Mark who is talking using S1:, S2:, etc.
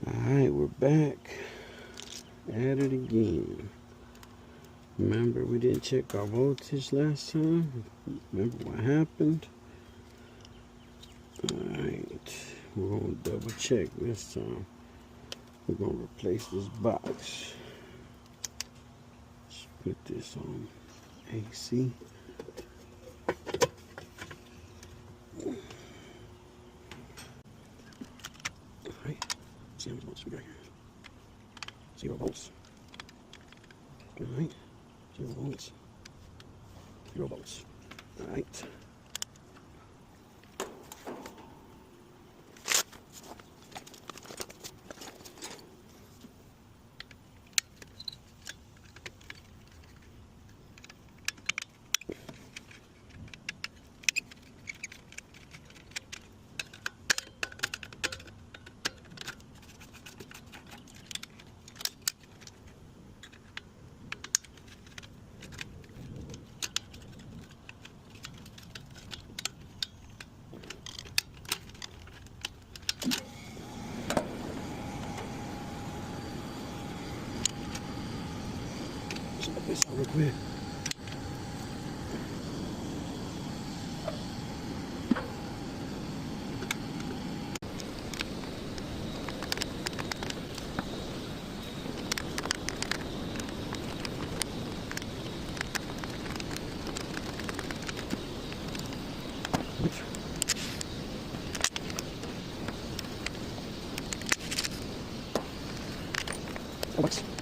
S1: Alright, we're back at it again. Remember, we didn't check our voltage last time. Remember what happened? Alright, we're going to double check this time. We're going to replace this box. Let's put this on AC. Alright, see how many volts we got here. 0 volts. Alright, 0 volts. 0 volts. Alright. Check this out real quick. What?